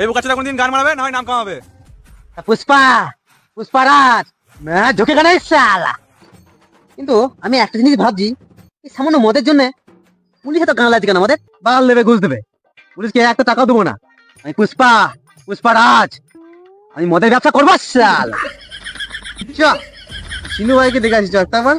এই বোকাচোদা কোনদিন গান মারাবে না হয় নাম কামাবে। পুষ্পা পুষ্পারাজ ঝুঁকে কেন শালা। কিন্তু আমি একটা জিনিস ভাবছি, এই সামান্য মদের জন্য পুলিশ এত গান লাগছে কেন? আমাদের বাল দেবে, ঘুষ দেবে, পুলিশকে একটা টাকা দেবো না। আমি পুষ্পারাজ, আমি মদের ব্যবসা করবো শালা। চ সিনু ভাইকে দেখে আসি, একটা আবার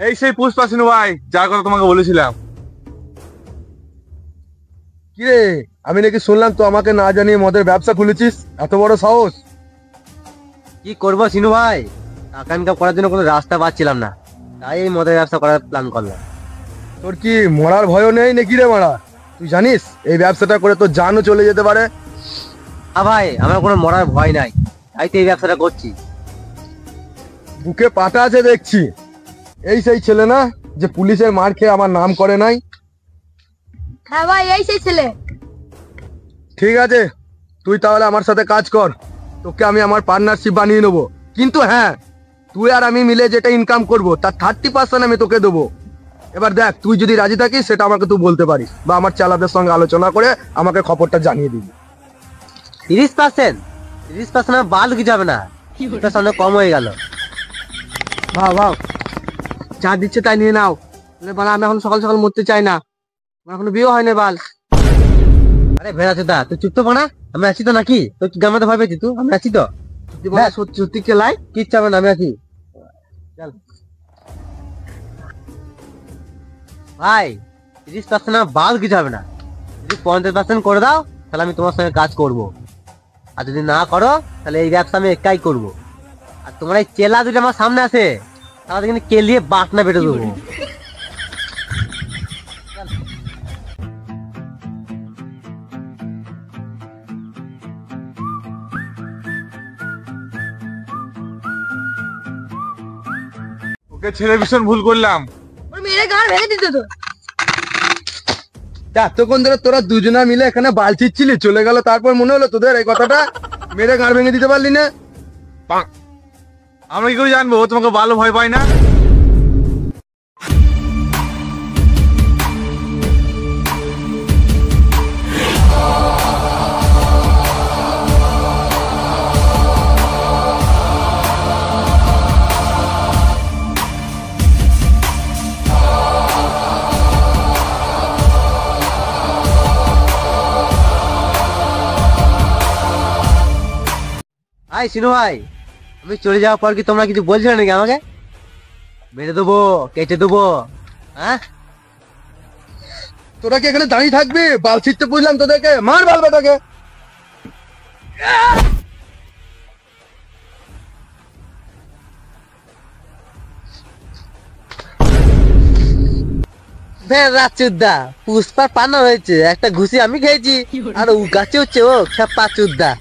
এই সেই পুষ্পা সিনু ভাই, যার কথা তোমাকে বলেছিলাম। কিরে, আমি নাকি শুনলাম তো আমাকে না জানিয়ে মদের ব্যবসা খুলেছিস? এত বড় সাহস! কি করবো সিনু ভাই, টাকা ইনকাম করার জন্য কোনো রাস্তা পাচ্ছিলাম না, তাই এই মদের ব্যবসা করার প্ল্যান করলাম। তোর কি মরার ভয়ও নেই নাকি রে মারা? তুই জানিস এই ব্যবসাটা করে তোর জানও চলে যেতে পারে। ভাই আমার কোনো মরার ভয় নাই, তাই তো এই ব্যবসাটা করছি। বুকে পাটা আছে দেখছি। এই সেই ছেলে না যে পুলিশের মার খেয়ে আমার নাম করে নাই? হ্যাঁ ভাই, এই সেই ছেলে। ঠিক আছে, তুই তাহলে আমার সাথে কাজ কর, তোকে আমি আমার পার্টনারশিপ বানিয়ে নেবো। কিন্তু হ্যাঁ, তুই আর আমি মিলে যেটা ইনকাম করবো তার 30% আমি তোকে দেবো। এবার দেখ, তুই যদি রাজি থাকিস সেটা আমাকে তুই বলতে পারিস, বা আমার চালাদের সঙ্গে আলোচনা করে আমাকে খবরটা জানিয়ে দিবি। 30% বাল কিছু হবে না, সামনে কম হয়ে গেল। ভাও যা দিচ্ছে তাই নিয়ে নাও। বাল, আমি এখন সকাল সকাল মরতে চাই না, আমার এখনো বিয়ে হয়নি বাল। আরে ভেড়াচোদা, তুই চুপ তো বানা, আমি আছি তো নাকি? তুই কি গামাতে ভয় পেয়েছিস? তুই আমি আছি তো। সত্যি সত্যি কেলাই কিচ্ছু হবে না, আমি আছি। চল ভাই, 30% বাল কিছু হবে না। যদি 50% করে দাও তাহলে আমি তোমার সঙ্গে কাজ করব, আর যদি না করো তাহলে এই ব্যবসা আমি একাই করব। আর তোমার এই চেলা যদি আমার সামনে আসে তাহলে কিন্তু কেলিয়ে বাটনা বেটে দেবো। ওকে ছেড়ে ভীষণ ভুল করলাম। ওর মেরে গাড় ভেঙে দিতে তো। এতক্ষণ ধরে তোরা দুজনা মিলে এখানে বাল ছিচ্ছিলি, চলে গেল, তারপর মনে হলো তোদের এই কথাটা মেরে গাঁড় ভেঙে দিতে পারলি না? আমরা কি করে জানবো ও তোমাকে ভালো ভয় পায় না? ভাই সিনু ভাই, আমি চলে যাওয়ার পর কি তোমরা কিছু বলছিলে নাকি আমাকে? মেরে দেবো, কেটে দেবো, হ্যাঁ? তোরা কি এখানে দাঁড়িয়ে থাকবি? বাল ছিটতে বুঝলাম তোদেরকে, মার বাল বেটাকে। রাচুদ্দা, পুষ্পার পানা হয়েছে, একটা ঘুষি আমি খেয়েছি, আর ও গাছে হচ্ছে ও খেপা চুদ্দা।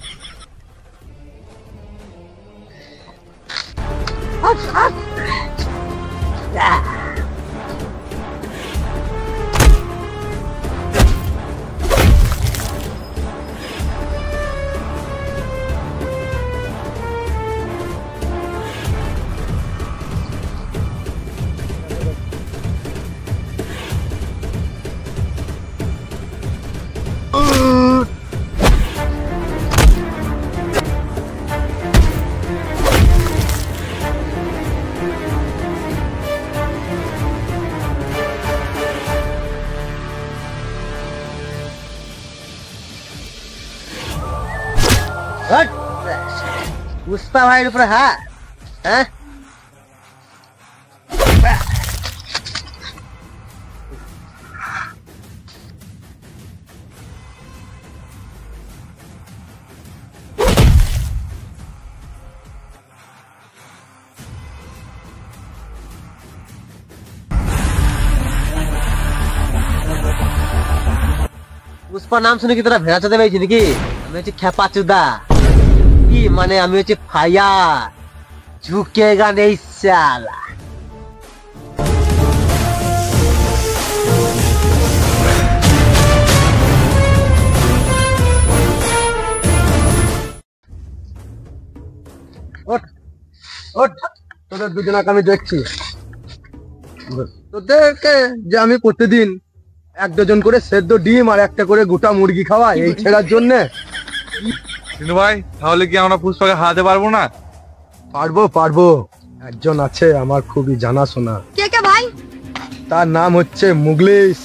পুষ্পা ভাইয়ের উপরে হাত, হ্যাঁ? পুষ্পা নাম শুনে কি তোরা ভেড়া চাতে পেয়েছি নাকি? আমি হচ্ছে খেপা চুদা, কি মানে আমি হচ্ছে ফায়ার, ঝুঁকেগা নেই শালা। ওঠ ওঠ, তোদের দুজনাকে আমি দেখছি। তোদেরকে যে আমি প্রতিদিন 1 ডজন করে সেদ্ধ ডিম আর একটা করে গোটা মুরগি খাওয়া, এই ছেড়ার জন্য। চিনু ভাই, তাহলে কি আমরা পুষ্পাকে হারাতে পারবো না? পারবো পারবো, একজন আছে আমার খুবই জানাশোনা, কে কে ভাই? তার নাম হচ্ছে মুগলিশ।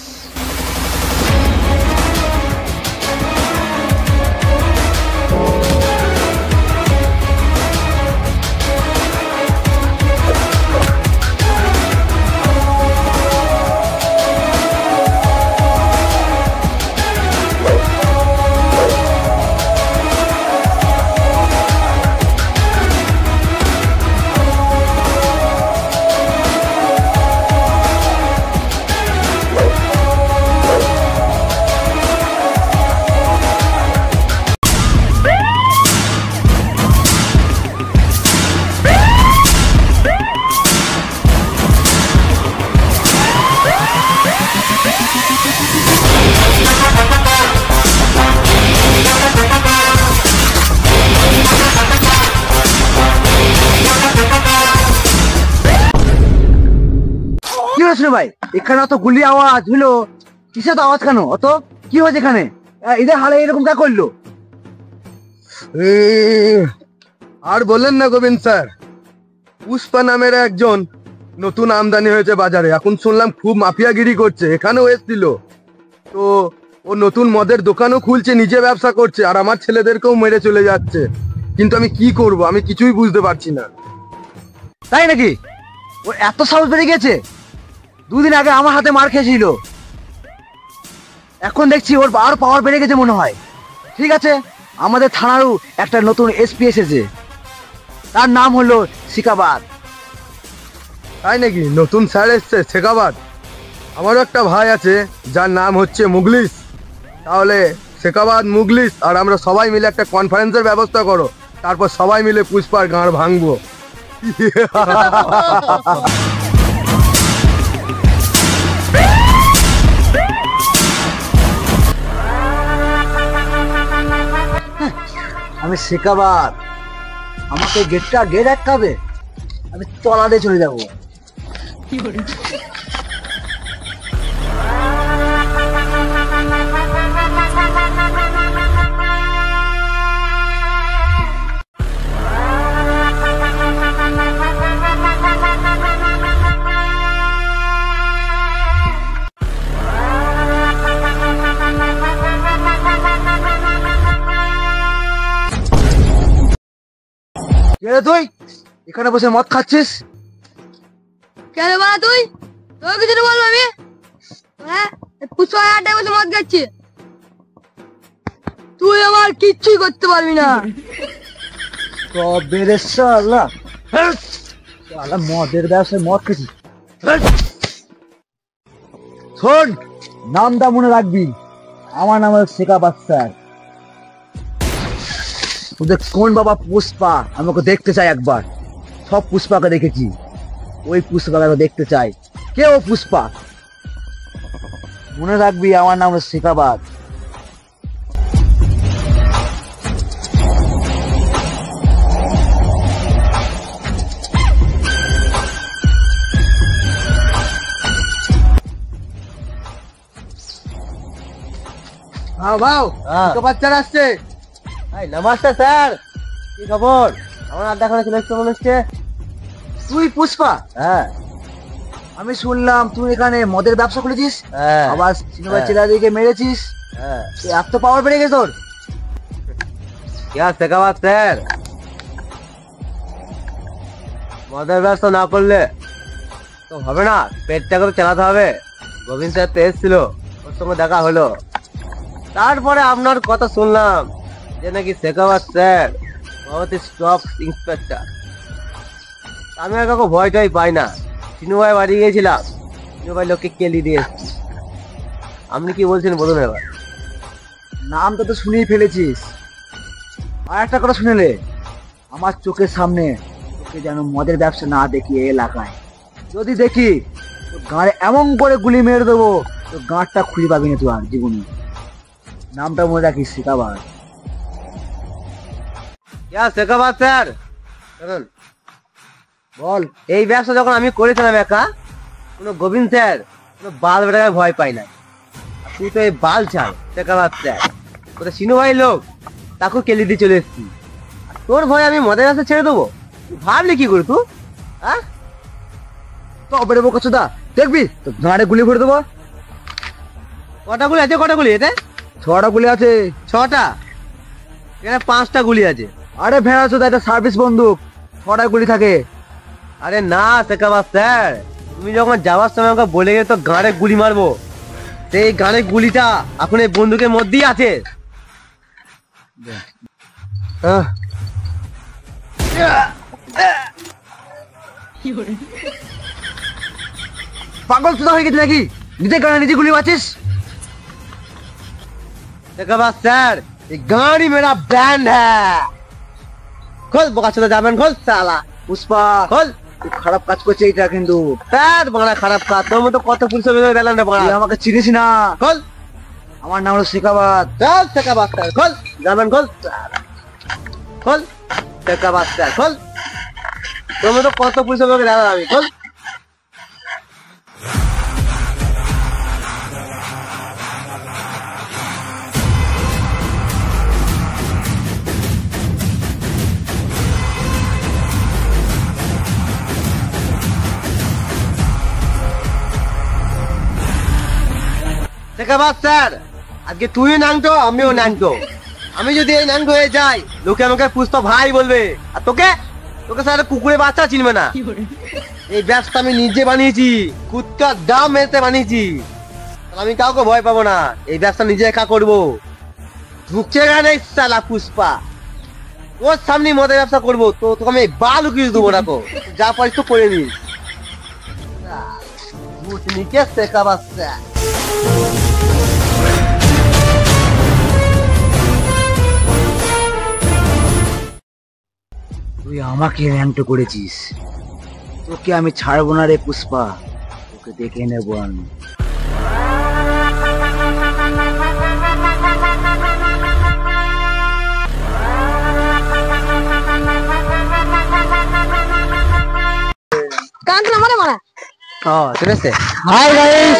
কি হয়েছিল ভাই? এখানে অত গুলি আওয়াজ হলো, কিসের আওয়াজ কেন? অত কি হয়েছে এখানে? এদের হালে এরকম কে করলো? আর বললেন না গোবিন্দ স্যার, পুষ্পা নামের একজন নতুন আমদানি হয়েছে বাজারে। এখন শুনলাম খুব মাফিয়াগিরি করছে, এখানেও এসেছিল। তো ও নতুন মদের দোকানও খুলছে, নিজে ব্যবসা করছে, আর আমার ছেলেদেরকেও মেরে চলে যাচ্ছে। কিন্তু আমি কি করব, আমি কিছুই বুঝতে পারছি না। তাই নাকি? ও এত সাহস বেড়ে গেছে? 2 দিন আগে আমার হাতে মার খেয়েছিল, এখন দেখছি ওর আরো পাওয়ার বেড়ে গেছে মনে হয়। ঠিক আছে, আমাদের থানারও একটা নতুন এসপি এসেছে, তার নাম হলো শিকাবাদ। তাই নাকি? নতুন স্যার এসছে শেখাবাদ? আমারও একটা ভাই আছে যার নাম হচ্ছে মুগলিশ। তাহলে শেখাবাদ, মুগলিশ আর আমরা সবাই মিলে একটা কনফারেন্সের ব্যবস্থা করো, তারপর সবাই মিলে পুষ্পার গাঁড় ভাঙবো। আমি শিকাবাদ, আমাকে গেট আটকাবে, আমি তলাতে চলে যাবো। কে রে তুই এখানে বসে মদ খাচ্ছিস? কেন বলা তুই? তোর কিছু বলবো আমি? হ্যাঁ, পুষ্পা আড্ডায় বসে মদ খাচ্ছি, তুই আমার কিচ্ছুই করতে পারবি না। তবে রে শালা, শালা মদের ব্যবসায় মদ খেয়েছিস। শোন, নামটা মনে রাখবি, আমার নাম হলো শেখাবাদ স্যার। ওদের কোন বাবা পুষ্পা, আমাকে দেখতে চাই একবার। সব পুষ্পাকে দেখেছি, ওই পুষ্পাকে দেখতে চাই। কে ও পুষ্পা? মনে রাখবি, আমার নাম হলো শেখাবাদ। ভাও বাচ্চার আসছে। নমস্কার স্যার, কি খবর? আমার আড্ডা খানে চলে এসছো মনে হচ্ছে। তুই পুষ্পা? হ্যাঁ। আমি শুনলাম তুই এখানে মদের ব্যবসা খুলেছিস, আবার সিনেমার ছেলেদিকে মেরেছিস। এত পাওয়ার বেড়ে গেছে তোর? শেখাবাদ স্যার, মদের ব্যবসা না করলে তো হবে না, পেটটাকে তো চালাতে হবে। গোবিন্দ স্যার তো এসেছিল, ওর সঙ্গে দেখা হলো, তারপরে আপনার কথা শুনলাম যে নাকি শেখাবাদ স্যার ভারতের স্টপ ইন্সপেক্টর। আমি আর কাউকে ভয়টাই পাই না। চিনু ভাই বাড়ি গিয়েছিলাম, চিনু ভাই লোককে কেলি দিয়ে এসেছি। আপনি কি বলছেন বলুন এবার। নামটা তো শুনেই ফেলেছিস, আর একটা কথা শুনেলে, আমার চোখের সামনে তোকে যেন মদের ব্যবসা না দেখি এই এলাকায়। যদি দেখি তো গাঁড়ে এমন করে গুলি মেরে দেবো, তো গাঁটটা খুঁজে পাবি না তুই আর জীবনে। নামটা মনে রাখিস শেখাবার। শেখাবাদ স্যার, বল। এই ব্যবসা যখন আমি করেছিলাম একা, কোনো গোবিন্দ স্যার কোনো বাল বেটাকে ভয় পাই না। তুই তো এই বাল ছাড় শেখাবাদ স্যার, তোর সিনু ভাই লোক, তাকে কেলি দিয়ে চলে এসছি। তোর ভয় আমি মদের ব্যবসা ছেড়ে দেবো? তুই ভাবলি কি করে তুই? হ্যাঁ, তো বেরোবো কচুদা, দেখবি তো গাঁড়ে গুলি ভরে দেবো। কটা গুলি আছে? কটা গুলি এতে? 6টা গুলি আছে। 6টা? এখানে 5টা গুলি আছে। আরে ভেড়া চোদা, এটা সার্ভিস বন্দুক, 6টা গুলি থাকে। আরে না শেখাবাদ স্যার, তুমি যখন যাওয়ার সময় আমাকে বলে গেলে তো গাঁড়ে গুলি মারবো, সেই গাঁড়ে গুলিটা এখন এই বন্দুকের মধ্যেই আছে। পাগল চোদা হয়ে গেছে নাকি? নিজে গাড়ি নিজে গুলি মারছিস? শেখাবাদ স্যার, ये गाड़ी मेरा ब्रांड है। खोल बोका चला जाबेन, खोल साला पुष्पा, खोल। তুই খারাপ কাজ করছিস এটা কিন্তু। স্যার বড়া খারাপ কাজ, তোর মতো কত পুলিশ অফিসার বেলান রে বড়া। তুই আমাকে চিনিস না। खोल, আমার নাম হলো শেখাবাদ। चल শেখাবাদ স্যার, खोल जाबेन, खोल साला, खोल শেখাবাদ স্যার, खोल। তোর মতো কত পুলিশ অফিসার বেলান আমি, खोल। শেখাবাদ স্যার, আজকে তুইও নাংটো আমিও নাংটো। আমি যদি এই নাংটো হয়ে যাই, লোকে আমাকে পুষ্পা ভাই বলবে, আর তোকে তোকে স্যার কুকুরের বাচ্চা চিনবে না। এই ব্যবসা আমি নিজে বানিয়েছি, কুত্তার দাম মেতে বানিয়েছি, আমি কাউকে ভয় পাবো না। এই ব্যবসা নিজে একা করবো, ঢুকছে না সালা পুষ্পা। ওর সামনে মদের ব্যবসা করবো তো তোকে আমি বাল উকিয়ে দেবো না, তো যা পারিস তো করে নিস। শেখাবাদ স্যার, তুই আমাকে র্যাঙ্ক করেছিস, তোকে আমি ছাড়বো না রে পুষ্পা, তোকে দেখে নেবো আমি। কান্ত আমারে মারা। ঠিক আছে। হাই গাইস,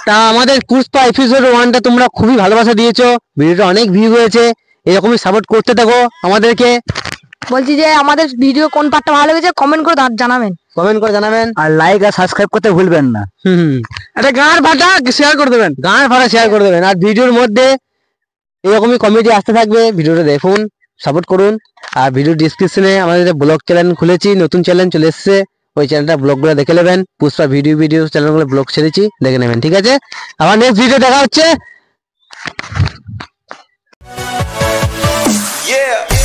তা আমাদের পুষ্পা এপিসোড 1টা তোমরা খুবই ভালোবাসা দিয়েছো, ভিডিওটা অনেক ভিউ হয়েছে, এরকমই সাপোর্ট করতে থাকো আমাদেরকে। বলছি যে আমাদের ভিডিও কোন পার্টটা ভালো লেগেছে কমেন্ট করে জানাবেন। কমেন্ট করে জানাবেন, আর লাইক আর সাবস্ক্রাইব করতে ভুলবেন না। একটা গান ফাটা শেয়ার করে দেবেন, গান ফাটা শেয়ার করে দেবেন। আর ভিডিওর মধ্যে এরকমই কমেডি আসতে থাকবে, ভিডিওটা দেখুন, সাপোর্ট করুন। আর ভিডিও ডিসক্রিপশনে আমাদের ব্লগ চ্যানেল খুলেছি, নতুন চ্যানেল চলে এসেছে, ওই চ্যানেলটা ব্লগগুলো দেখে নেবেন। পুষ্পা ভিডিও চ্যানেলগুলো ব্লগ ছেড়েছি, দেখে নেবেন। ঠিক আছে, আবার নেক্সট ভিডিও দেখা হচ্ছে। Yeah.